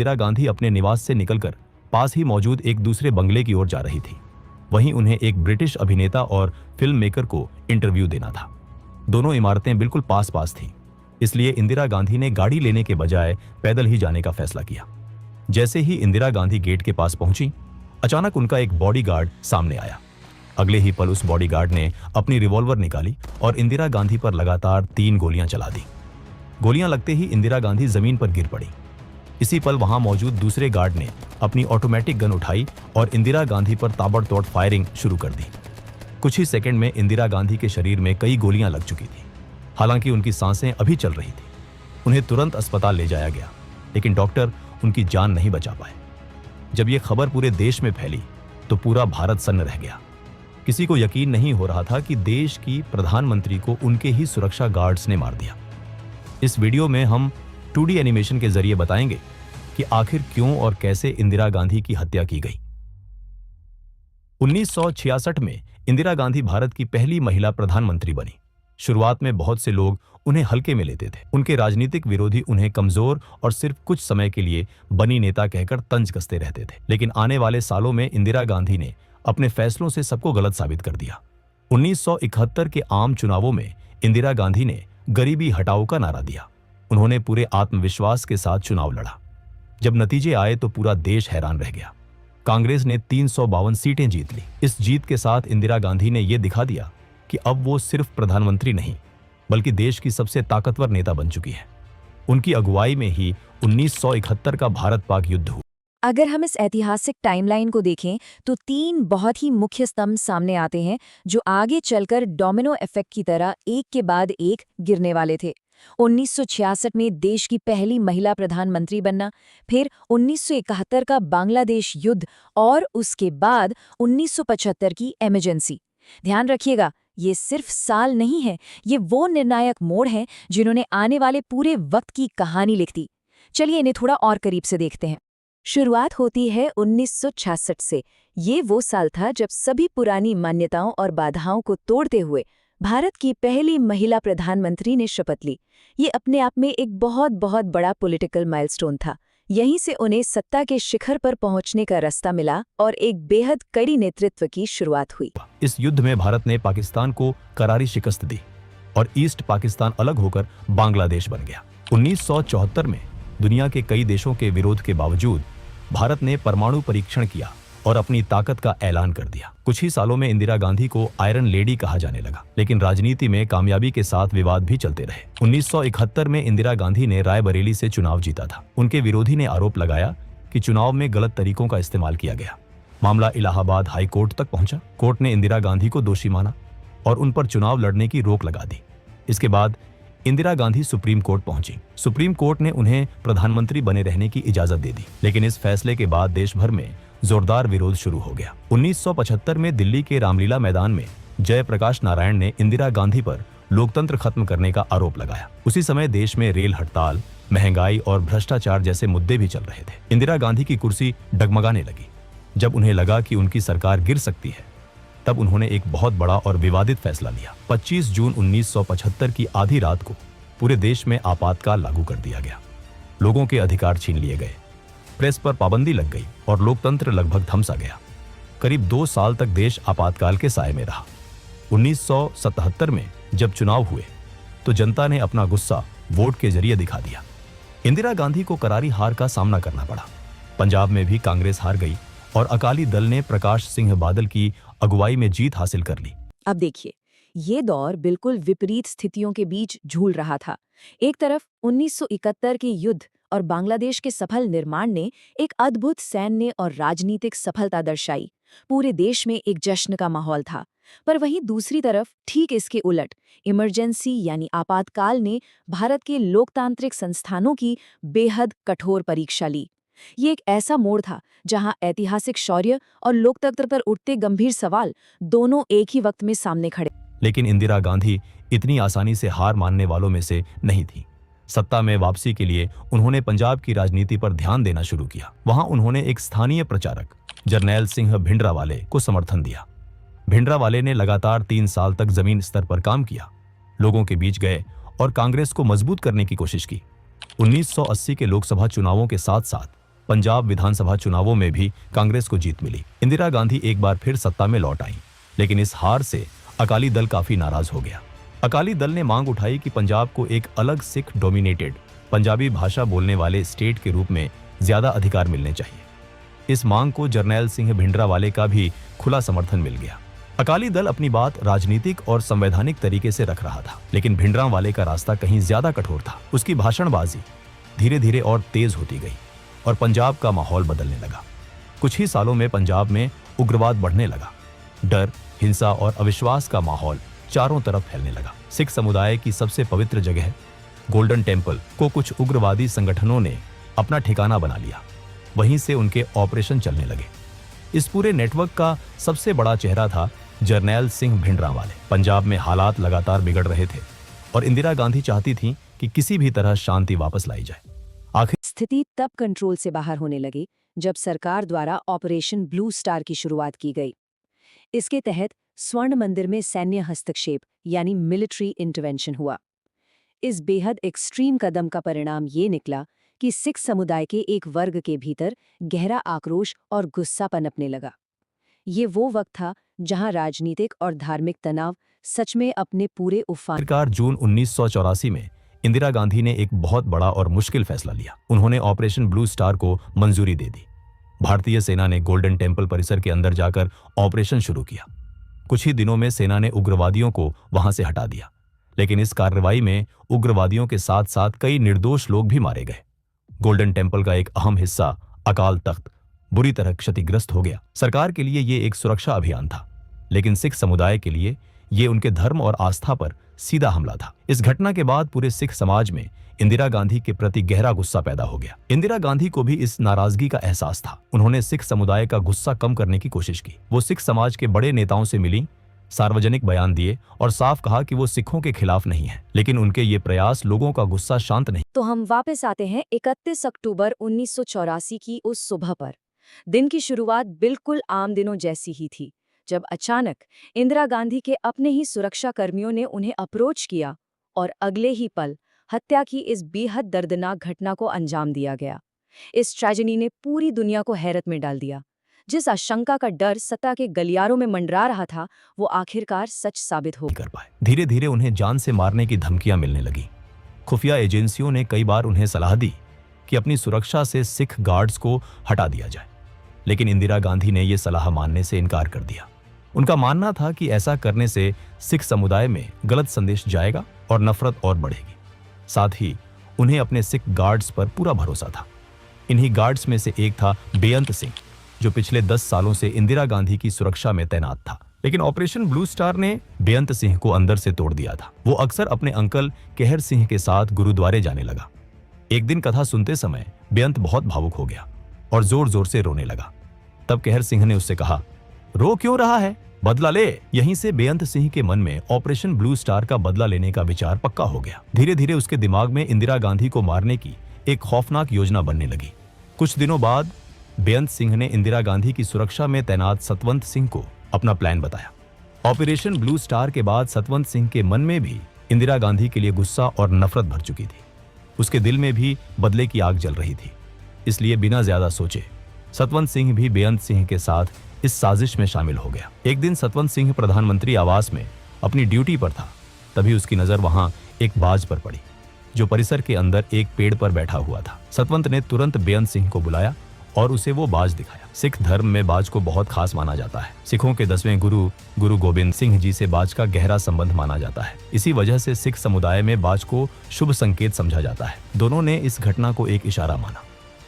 इंदिरा गांधी अपने निवास से निकलकर पास ही मौजूद एक दूसरे बंगले की ओर जा रही थी। वहीं उन्हें एक ब्रिटिश अभिनेता और फिल्म मेकर को इंटरव्यू देना था। दोनों इमारतें बिल्कुल पास पास थीं, इसलिए इंदिरा गांधी ने गाड़ी लेने के बजाय पैदल ही जाने का फैसला किया। जैसे ही इंदिरा गांधी गेट के पास पहुंची, अचानक उनका एक बॉडीगार्ड सामने आया। अगले ही पल उस बॉडीगार्ड ने अपनी रिवॉल्वर निकाली और इंदिरा गांधी पर लगातार 3 गोलियां चला दी। गोलियां लगते ही इंदिरा गांधी जमीन पर गिर पड़ी। इसी पल वहां मौजूद दूसरे गार्ड ने अपनी ऑटोमेटिक गन उठाई और इंदिरा गांधी पर ताबड़तोड़ फायरिंग शुरू कर दी। कुछ ही सेकंड में इंदिरा गांधी के शरीर में कई गोलियां लग चुकी थी। हालांकि उनकी सांसें अभी चल रही थी। उन्हें तुरंत अस्पताल ले जाया गया, लेकिन डॉक्टर उनकी जान नहीं बचा पाए। जब यह खबर पूरे देश में फैली तो पूरा भारत सन्न रह गया। किसी को यकीन नहीं हो रहा था कि देश की प्रधानमंत्री को उनके ही सुरक्षा गार्ड्स ने मार दिया। इस वीडियो में हम 2D एनिमेशन के जरिए बताएंगे कि आखिर क्यों और कैसे इंदिरा गांधी की हत्या की गई। 1966 में इंदिरा गांधी भारत की पहली महिला प्रधानमंत्री बनी। शुरुआत में बहुत से लोग उन्हें हल्के में लेते थे। उनके राजनीतिक विरोधी उन्हें कमजोर और सिर्फ कुछ समय के लिए बनी नेता कहकर तंज कसते रहते थे। लेकिन आने वाले सालों में इंदिरा गांधी ने अपने फैसलों से सबको गलत साबित कर दिया। 1971 के आम चुनावों में इंदिरा गांधी ने गरीबी हटाओ का नारा दिया। उन्होंने पूरे आत्मविश्वास के साथ चुनाव लड़ा। जब नतीजे आए तो पूरा देश हैरान रह गया। कांग्रेस ने 352 सीटें जीत ली। इस जीत के साथ इंदिरा गांधी ने यह दिखा दिया कि अब वो सिर्फ प्रधानमंत्री नहीं, बल्कि देश की सबसे ताकतवर नेता बन चुकी है। उनकी अगुवाई में ही 1971 का भारत पाक युद्ध हुआ। अगर हम इस ऐतिहासिक टाइमलाइन को देखें तो 3 बहुत ही मुख्य स्तंभ सामने आते हैं जो आगे चलकर डोमिनो इफेक्ट की तरह एक के बाद एक गिरने वाले थे। 1966 में देश की पहली महिला प्रधानमंत्री बनना, फिर 1971 का बांग्लादेश युद्ध और उसके बाद 1975 की इमरजेंसी। ध्यान रखिएगा, ये सिर्फ साल नहीं है, ये वो निर्णायक मोड़ हैं जिन्होंने आने वाले पूरे वक्त की कहानी लिख दी। चलिए इन्हें थोड़ा और करीब से देखते हैं। शुरुआत होती है 1966 से। ये वो साल था जब सभी पुरानी मान्यताओं और बाधाओं को तोड़ते हुए भारत की पहली महिला प्रधानमंत्री ने शपथ ली। ये अपने आप में एक बहुत बहुत बड़ा पॉलिटिकल माइलस्टोन था। यहीं से उन्हें सत्ता के शिखर पर पहुंचने का रास्ता मिला और एक बेहद कड़ी नेतृत्व की शुरुआत हुई। इस युद्ध में भारत ने पाकिस्तान को करारी शिकस्त दी और ईस्ट पाकिस्तान अलग होकर बांग्लादेश बन गया। 1974 में दुनिया के कई देशों के विरोध के बावजूद भारत ने परमाणु परीक्षण किया और अपनी ताकत का ऐलान कर दिया। कुछ ही सालों में इंदिरा गांधी को आयरन लेडी कहा जाने लगा, लेकिन राजनीति में कामयाबी के साथ विवाद भी चलते रहे। 1971 में इंदिरा गांधी ने रायबरेली से चुनाव जीता था। उनके विरोधी ने आरोप लगाया कि चुनाव में गलत तरीकों का इस्तेमाल किया गया। मामला इलाहाबाद हाई कोर्ट तक पहुंचा। कोर्ट ने इंदिरा गांधी को दोषी माना और उन पर चुनाव लड़ने की रोक लगा दी। इसके बाद इंदिरा गांधी सुप्रीम कोर्ट पहुंची। सुप्रीम कोर्ट ने उन्हें प्रधानमंत्री बने रहने की इजाजत दे दी, लेकिन इस फैसले के बाद देश भर में जोरदार विरोध शुरू हो गया। 1975 में दिल्ली के रामलीला मैदान में जयप्रकाश नारायण ने इंदिरा गांधी पर लोकतंत्र खत्म करने का आरोप लगाया। उसी समय देश में रेल हड़ताल, महंगाई और भ्रष्टाचार जैसे मुद्दे भी चल रहे थे। इंदिरा गांधी की कुर्सी डगमगाने लगी। जब उन्हें लगा कि उनकी सरकार गिर सकती है, तब उन्होंने एक बहुत बड़ा और विवादित फैसला लिया। 25 जून 1975 की आधी रात को पूरे देश में आपातकाल लागू कर दिया गया। लोगों के अधिकार छीन लिए गए, प्रेस पर पाबंदी लग गई और लोकतंत्र लगभग थम सा गया। करीब 2 साल तक देश आपातकाल के साए में रहा। 1977 में जब चुनाव हुए तो जनता ने अपना गुस्सा वोट के जरिए दिखा दिया। इंदिरा गांधी को करारी हार का सामना करना पड़ा। पंजाब में भी कांग्रेस हार गई और अकाली दल ने प्रकाश सिंह बादल की अगुवाई में जीत हासिल कर ली। अब देखिए, ये दौर बिल्कुल विपरीत स्थितियों के बीच झूल रहा था। एक तरफ 1971 के युद्ध और बांग्लादेश के सफल निर्माण ने एक अद्भुत सैन्य और राजनीतिक सफलता दर्शाई। पूरे देश में एक जश्न का माहौल था। पर वहीं दूसरी तरफ ठीक इसके उलट इमरजेंसी यानी आपातकाल ने भारत के लोकतांत्रिक संस्थानों की बेहद कठोर परीक्षा ली। ये एक ऐसा मोड़ था जहां ऐतिहासिक शौर्य और लोकतंत्र पर उठते गंभीर सवाल दोनों एक ही वक्त में सामने खड़े। लेकिन इंदिरा गांधी इतनी आसानी से हार मानने वालों में से नहीं थी। सत्ता में वापसी के लिए उन्होंने पंजाब की राजनीति पर ध्यान देना शुरू किया। वहां उन्होंने एक स्थानीय प्रचारक जरनैल सिंह भिंडरावाले को समर्थन दिया। भिंडरावाले ने लगातार 3 साल तक जमीन स्तर पर काम किया, लोगों के बीच गए और कांग्रेस को मजबूत करने की कोशिश की। 1980 के लोकसभा चुनावों के साथ साथ पंजाब विधानसभा चुनावों में भी कांग्रेस को जीत मिली। इंदिरा गांधी एक बार फिर सत्ता में लौट आई, लेकिन इस हार से अकाली दल काफी नाराज हो गया। अकाली दल ने मांग उठाई कि पंजाब को एक अलग सिख डोमिनेटेड पंजाबी भाषा बोलने वाले स्टेट के रूप में ज्यादा अधिकार मिलने चाहिए। इस मांग को जरनैल सिंह भिंडरावाले का भी खुला समर्थन मिल गया। अकाली दल अपनी बात राजनीतिक और संवैधानिक तरीके से रख रहा था, लेकिन भिंडरावाले का रास्ता कहीं ज्यादा कठोर था। उसकी भाषणबाजी धीरे धीरे और तेज होती गई और पंजाब का माहौल बदलने लगा। कुछ ही सालों में पंजाब में उग्रवाद बढ़ने लगा। डर, हिंसा और अविश्वास का माहौल चारों तरफ फैलने लगा। सिख समुदाय की सबसे पवित्र जगह गोल्डन टेम्पल को कुछ उग्रवादी संगठनों ने अपना ठिकाना बना लिया। वहीं से उनके ऑपरेशन चलने लगे। इस पूरे नेटवर्क का सबसे बड़ा चेहरा था जरनैल सिंह भिंडरावाले। पंजाब में हालात लगातार बिगड़ रहे थे और इंदिरा गांधी चाहती थीं कि किसी भी तरह शांति वापस लाई जाए। आखिर स्थिति तब कंट्रोल से बाहर होने लगी जब सरकार द्वारा ऑपरेशन ब्लू स्टार की शुरुआत की गई। इसके तहत स्वर्ण मंदिर में सैन्य हस्तक्षेप यानी मिलिट्री इंटरवेंशन हुआ। इस बेहद एक्सट्रीम कदम का परिणाम ये निकला कि सिख समुदाय के एक वर्ग के भीतर गहरा आक्रोश और गुस्सा पनपने लगा। ये वो वक्त था जहां राजनीतिक और धार्मिक तनाव सच में अपने पूरे उफान। आखिरकार जून 1984 में इंदिरा गांधी ने एक बहुत बड़ा और मुश्किल फैसला लिया। उन्होंने ऑपरेशन ब्लू स्टार को मंजूरी दे दी। भारतीय सेना ने गोल्डन टेम्पल परिसर के अंदर जाकर ऑपरेशन शुरू किया। कुछ ही दिनों में सेना ने उग्रवादियों को वहां से हटा दिया, लेकिन इस कार्रवाई में उग्रवादियों के साथ साथ कई निर्दोष लोग भी मारे गए। गोल्डन टेम्पल का एक अहम हिस्सा अकाल तख्त बुरी तरह क्षतिग्रस्त हो गया। सरकार के लिए ये एक सुरक्षा अभियान था, लेकिन सिख समुदाय के लिए ये उनके धर्म और आस्था पर सीधा हमला था। इस घटना के बाद पूरे सिख समाज में इंदिरा गांधी के प्रति गहरा गुस्सा पैदा हो गया। इंदिरा गांधी को भी इस नाराजगी का एहसास था। उन्होंने सिख समुदाय का गुस्सा कम करने की कोशिश की। वो सिख समाज के बड़े नेताओं से मिली, सार्वजनिक बयान दिए और साफ कहा कि वो सिखों के खिलाफ नहीं है, लेकिन उनके ये प्रयास लोगों का गुस्सा शांत नहीं। तो हम वापस आते हैं 31 अक्टूबर 1984 की उस सुबह पर। दिन की शुरुआत बिल्कुल आम दिनों जैसी ही थी, जब अचानक इंदिरा गांधी के अपने ही सुरक्षा कर्मियों ने उन्हें अप्रोच किया और अगले ही पल हत्या की इस बेहद दर्दनाक घटना को अंजाम दिया गया। इस ट्रेजेडी ने पूरी दुनिया को हैरत में डाल दिया। जिस आशंका का डर सत्ता के गलियारों में मंडरा रहा था, वो आखिरकार सच साबित हो कर पाए। धीरे धीरे उन्हें जान से मारने की धमकियां मिलने लगी। खुफिया एजेंसियों ने कई बार उन्हें सलाह दी कि अपनी सुरक्षा से सिख गार्ड्स को हटा दिया जाए, लेकिन इंदिरा गांधी ने यह सलाह मानने से इनकार कर दिया। उनका मानना था कि ऐसा करने से सिख समुदाय में गलत संदेश जाएगा और नफरत और बढ़ेगी। साथ ही उन्हें अपने सिख गार्ड्स पर पूरा भरोसा था। इन्हीं गार्ड्स में से एक था बेअंत सिंह, जो पिछले 10 सालों से इंदिरा गांधी की सुरक्षा में तैनात था। लेकिन ऑपरेशन ब्लू स्टार ने बेअंत सिंह को अंदर से तोड़ दिया था। वो अक्सर अपने अंकल कहर सिंह के साथ गुरुद्वारे जाने लगा। एक दिन कथा सुनते समय बेअंत बहुत भावुक हो गया और जोर जोर से रोने लगा। तब कहर सिंह ने उससे कहा, रो क्यों रहा है, बदला ले। यहीं से बेअंत सिंह के मन में ऑपरेशन ब्लू स्टार का बदला लेने का विचार पक्का हो गया। धीरे धीरे उसके दिमाग में इंदिरा गांधी को मारने की एक खौफनाक योजना बनने लगी। कुछ दिनों बाद बेअंत सिंह ने इंदिरा गांधी की सुरक्षा में तैनात सतवंत सिंह को अपना प्लान बताया। ऑपरेशन ब्लू स्टार के बाद सतवंत सिंह के मन में भी इंदिरा गांधी के लिए गुस्सा और नफरत भर चुकी थी। उसके दिल में भी बदले की आग जल रही थी। इसलिए बिना ज्यादा सोचे सतवंत सिंह भी बेअंत सिंह के साथ इस साजिश में शामिल हो गया। एक दिन सतवंत सिंह प्रधानमंत्री आवास में अपनी ड्यूटी पर था। तभी उसकी नजर वहां एक बाज पर पड़ी, जो परिसर के अंदर एक पेड़ पर बैठा हुआ था। सतवंत ने तुरंत बेअंत सिंह को बुलाया और उसे वो बाज दिखाया। सिख धर्म में बाज को बहुत खास माना जाता है। सिखों के 10वें गुरु गोबिंद सिंह जी से बाज का गहरा संबंध माना जाता है। इसी वजह से सिख समुदाय में बाज को शुभ संकेत समझा जाता है। दोनों ने इस घटना को एक इशारा माना।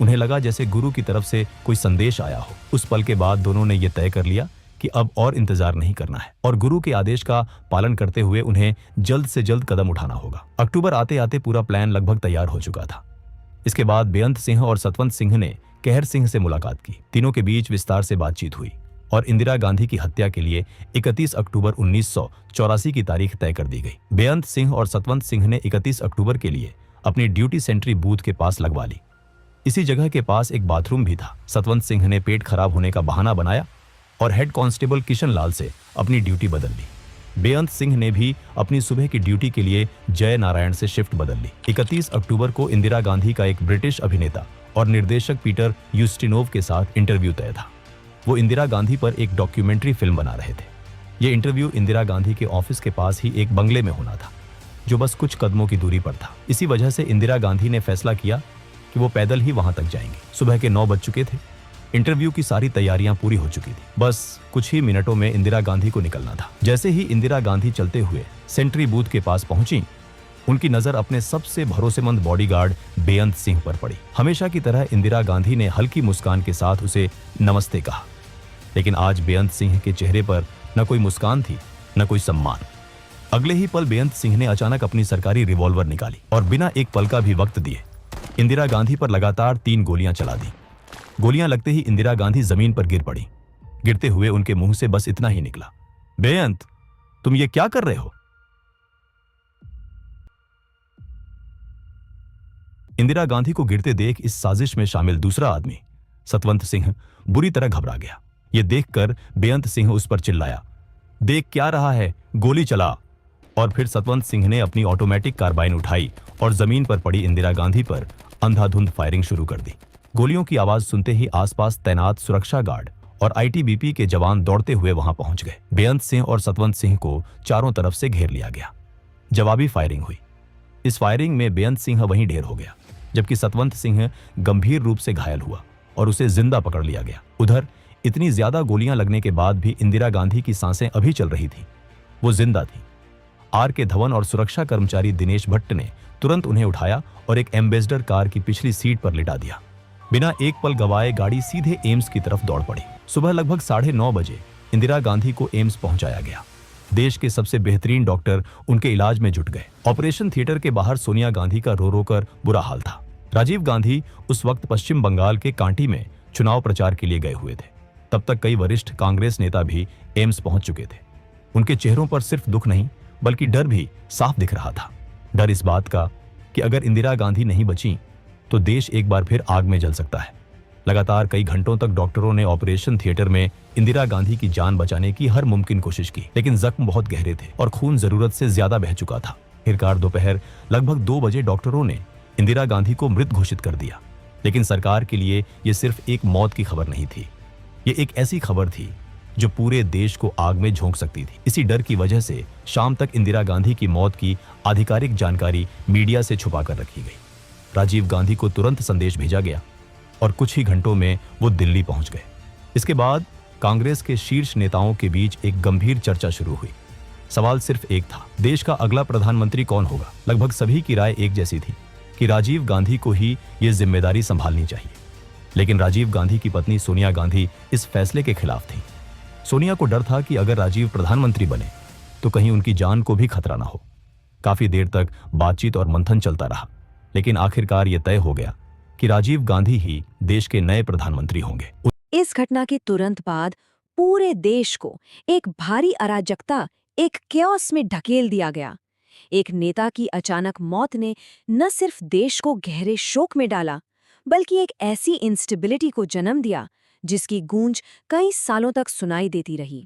उन्हें लगा जैसे गुरु की तरफ से कोई संदेश आया हो। उस पल के बाद दोनों ने यह तय कर लिया कि अब और इंतजार नहीं करना है और गुरु के आदेश का पालन करते हुए उन्हें जल्द से जल्द कदम उठाना होगा। अक्टूबर आते आते पूरा प्लान लगभग तैयार हो चुका था। इसके बाद बेअंत सिंह और सतवंत सिंह ने कहर सिंह से मुलाकात की। तीनों के बीच विस्तार से बातचीत हुई और इंदिरा गांधी की हत्या के लिए 31 अक्टूबर 1984 की तारीख तय कर दी गई। बेअंत सिंह और सतवंत सिंह ने 31 अक्टूबर के लिए अपनी ड्यूटी सेंट्री बूथ के पास लगवा ली। इसी जगह के पास एक बाथरूम भी था। सतवंत सिंह ने पेट खराब होने का बहाना बनाया और हेड कांस्टेबल किशन लाल से अपनी ड्यूटी बदल ली। बेअंत सिंह ने भी अपनी सुबह की ड्यूटी के लिए जय नारायण से शिफ्ट बदल ली। 31 अक्टूबर को इंदिरा गांधी का एक ब्रिटिश अभिनेता और निर्देशक पीटर यूस्टिनोव के साथ इंटरव्यू तय था। वो इंदिरा गांधी पर एक डॉक्यूमेंट्री फिल्म बना रहे थे। ये इंटरव्यू इंदिरा गांधी के ऑफिस के पास ही एक बंगले में होना था, जो बस कुछ कदमों की दूरी पर था। इसी वजह से इंदिरा गांधी ने फैसला किया कि वो पैदल ही वहां तक जाएंगे। सुबह के 9 बज चुके थे। इंटरव्यू की सारी तैयारियां पूरी हो चुकी थी। बस कुछ ही मिनटों में इंदिरा गांधी को निकलना था। जैसे ही इंदिरा गांधी चलते हुए सेंट्री बूथ के पास पहुंची, उनकी नजर अपने सबसे भरोसेमंद बॉडीगार्ड बेअंत सिंह पर पड़ी। हमेशा की तरह इंदिरा गांधी ने हल्की मुस्कान के साथ उसे नमस्ते कहा, लेकिन आज बेअंत सिंह के चेहरे पर न कोई मुस्कान थी, न कोई सम्मान। अगले ही पल बेअंत सिंह ने अचानक अपनी सरकारी रिवॉल्वर निकाली और बिना एक पल का भी वक्त दिए इंदिरा गांधी पर लगातार 3 गोलियां चला दी। गोलियां लगते ही इंदिरा गांधी जमीन पर गिर पड़ी। गिरते हुए उनके मुंह से बस इतना ही निकला, बेअंत, तुम ये क्या कर रहे हो? इंदिरा गांधी को गिरते देख इस साजिश में शामिल दूसरा आदमी सतवंत सिंह बुरी तरह घबरा गया। यह देखकर बेअंत सिंह उस पर चिल्लाया, देख क्या रहा है, गोली चला। और फिर सतवंत सिंह ने अपनी ऑटोमेटिक कार्बाइन उठाई और जमीन पर पड़ी इंदिरा गांधी पर अंधाधुंध फायरिंग शुरू कर दी। गोलियों की आवाज सुनते ही आसपास तैनात सुरक्षा गार्ड और आईटीबीपी के जवान दौड़ते हुए वहां पहुंच गए। बेअंत सिंह और सतवंत सिंह को चारों तरफ से घेर लिया गया। जवाबी फायरिंग हुई। इस फायरिंग में बेअंत सिंह वहीं ढेर हो गया, जबकि सतवंत सिंह गंभीर रूप से घायल हुआ और उसे जिंदा पकड़ लिया गया। उधर इतनी ज्यादा गोलियां लगने के बाद भी इंदिरा गांधी की सांसें अभी चल रही थी। वो जिंदा थी। आर के धवन और सुरक्षा कर्मचारी दिनेश भट्ट ने तुरंत उन्हें उठाया और एक एम्बेसडर कार की पिछली सीट पर लिटा दिया। बिना एक पल गवाए गाड़ी सीधे एम्स की तरफ दौड़ पड़ी। सुबह लगभग 9:30 बजे इंदिरा गांधी को एम्स पहुंचाया गया। देश के सबसे बेहतरीन डॉक्टर उनके इलाज में जुट गए। ऑपरेशन थिएटर के बाहर सोनिया गांधी का रो रो कर बुरा हाल था। राजीव गांधी उस वक्त पश्चिम बंगाल के कांटी में चुनाव प्रचार के लिए गए हुए थे। तब तक कई वरिष्ठ कांग्रेस नेता भी एम्स पहुंच चुके थे। उनके चेहरों पर सिर्फ दुख नहीं, बल्कि डर भी साफ दिख रहा था। डर इस बात का कि अगर इंदिरा गांधी नहीं बची तो देश एक बार फिर आग में जल सकता है। लगातार कई घंटों तक डॉक्टरों ने ऑपरेशन थिएटर में इंदिरा गांधी की जान बचाने की हर मुमकिन कोशिश की, लेकिन जख्म बहुत गहरे थे और खून जरूरत से ज्यादा बह चुका था। आखिरकार दोपहर लगभग 2 बजे डॉक्टरों ने इंदिरा गांधी को मृत घोषित कर दिया। लेकिन सरकार के लिए यह सिर्फ एक मौत की खबर नहीं थी, ये एक ऐसी खबर थी जो पूरे देश को आग में झोंक सकती थी। इसी डर की वजह से शाम तक इंदिरा गांधी की मौत की आधिकारिक जानकारी मीडिया से छुपा कर रखी गई। राजीव गांधी को तुरंत संदेश भेजा गया और कुछ ही घंटों में वो दिल्ली पहुंच गए। इसके बाद कांग्रेस के शीर्ष नेताओं के बीच एक गंभीर चर्चा शुरू हुई। सवाल सिर्फ एक था, देश का अगला प्रधानमंत्री कौन होगा? लगभग सभी की राय एक जैसी थी कि राजीव गांधी को ही ये जिम्मेदारी संभालनी चाहिए। लेकिन राजीव गांधी की पत्नी सोनिया गांधी इस फैसले के खिलाफ थी। सोनिया को डर था कि अगर राजीव प्रधानमंत्री बने तो कहीं उनकी जान को भी खतरा ना हो। काफी देर तक बातचीत और मंथन चलता रहा, लेकिन आखिरकार यह तय हो गया कि राजीव गांधी ही देश के नए प्रधानमंत्री होंगे। इस घटना के तुरंत बाद पूरे देश को एक भारी अराजकता, एक क्योस में ढकेल दिया गया। एक नेता की अचानक मौत ने न सिर्फ देश को गहरे शोक में डाला, बल्कि एक ऐसी इंस्टेबिलिटी को जन्म दिया जिसकी गूंज कई सालों तक सुनाई देती रही।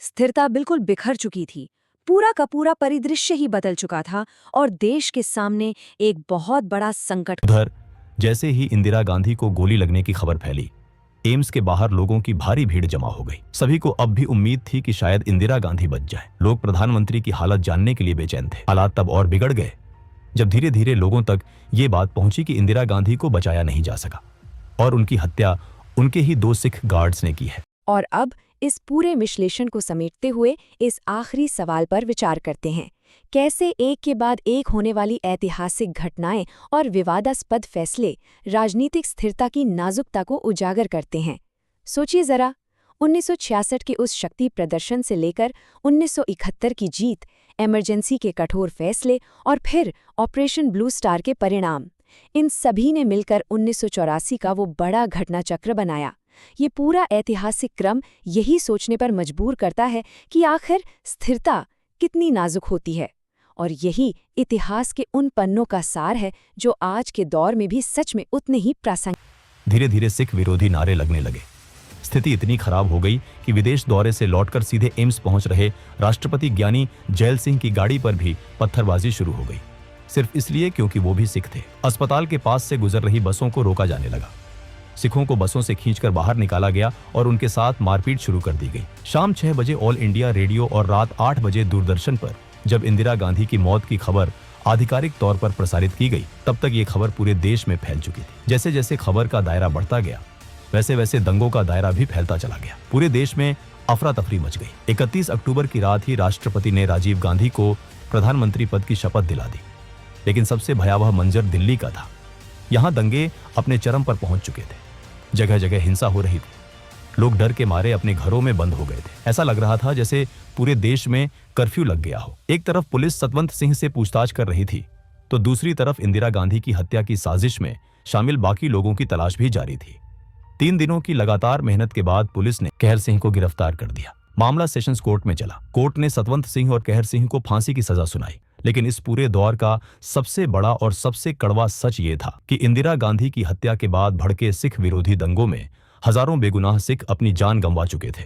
स्थिरता बिल्कुल बिखर चुकी थी, पूरा का पूरा परिदृश्य ही बदल चुका था और देश के सामने एक बहुत बड़ा संकट। उधर जैसे ही इंदिरा गांधी को गोली लगने की खबर फैली, एम्स के बाहर लोगों की भारी भीड़ जमा हो गई। सभी को अब भी उम्मीद थी कि शायद इंदिरा गांधी बच जाए। लोग प्रधानमंत्री की हालत जानने के लिए बेचैन थे। हालात तब और बिगड़ गए जब धीरे धीरे लोगों तक ये बात पहुंची कि इंदिरा गांधी को बचाया नहीं जा सका और उनकी हत्या उनके ही 2 सिख गार्ड्स ने की है। और अब इस पूरे विश्लेषण को समेटते हुए इस आखिरी सवाल पर विचार करते हैं, कैसे एक के बाद एक होने वाली ऐतिहासिक घटनाएं और विवादास्पद फैसले राजनीतिक स्थिरता की नाजुकता को उजागर करते हैं। सोचिए जरा, 1966 के उस शक्ति प्रदर्शन से लेकर 1971 की जीत, इमरजेंसी के कठोर फैसले और फिर ऑपरेशन ब्लू स्टार के परिणाम, इन सभी ने मिलकर 1984 का वो बड़ा घटनाचक्र बनाया। ये पूरा ऐतिहासिक क्रम यही सोचने पर मजबूर करता है कि आखिर स्थिरता कितनी नाजुक होती है, और यही इतिहास के उन पन्नों का सार है जो आज के दौर में भी सच में उतने ही प्रासंगिक। धीरे धीरे सिख विरोधी नारे लगने लगे। स्थिति इतनी खराब हो गई कि विदेश दौरे से लौटकर सीधे एम्स पहुंच रहे राष्ट्रपति ज्ञानी जैल सिंह की गाड़ी पर भी पत्थरबाजी शुरू हो गई। सिर्फ इसलिए क्योंकि वो भी सिख थे। अस्पताल के पास से गुजर रही बसों को रोका जाने लगा। सिखों को बसों से खींचकर बाहर निकाला गया और उनके साथ मारपीट शुरू कर दी गई। शाम 6 बजे ऑल इंडिया रेडियो और रात 8 बजे दूरदर्शन पर जब इंदिरा गांधी की मौत की खबर आधिकारिक तौर पर प्रसारित की गई, तब तक ये खबर पूरे देश में फैल चुकी थी। जैसे जैसे खबर का दायरा बढ़ता गया, वैसे वैसे दंगों का दायरा भी फैलता चला गया। पूरे देश में अफरा तफरी मच गई। 31 अक्टूबर की रात ही राष्ट्रपति ने राजीव गांधी को प्रधानमंत्री पद की शपथ दिला दी। लेकिन सबसे भयावह मंजर दिल्ली का था। यहाँ दंगे अपने चरम पर पहुंच चुके थे। जगह जगह हिंसा हो रही थी। लोग डर के मारे अपने घरों में बंद हो गए थे। ऐसा लग रहा था जैसे पूरे देश में कर्फ्यू लग गया हो। एक तरफ पुलिस सतवंत सिंह से पूछताछ कर रही थी, तो दूसरी तरफ इंदिरा गांधी की हत्या की साजिश में शामिल बाकी लोगों की तलाश भी जारी थी। 3 दिनों की लगातार मेहनत के बाद पुलिस ने कहर सिंह को गिरफ्तार कर दिया। मामला सेशंस कोर्ट में चला। कोर्ट ने सतवंत सिंह और कहर सिंह को फांसी की सजा सुनाई। लेकिन इस पूरे दौर का सबसे बड़ा और सबसे कड़वा सच ये था कि इंदिरा गांधी की हत्या के बाद भड़के सिख विरोधी दंगों में हजारों बेगुनाह सिख अपनी जान गंवा चुके थे।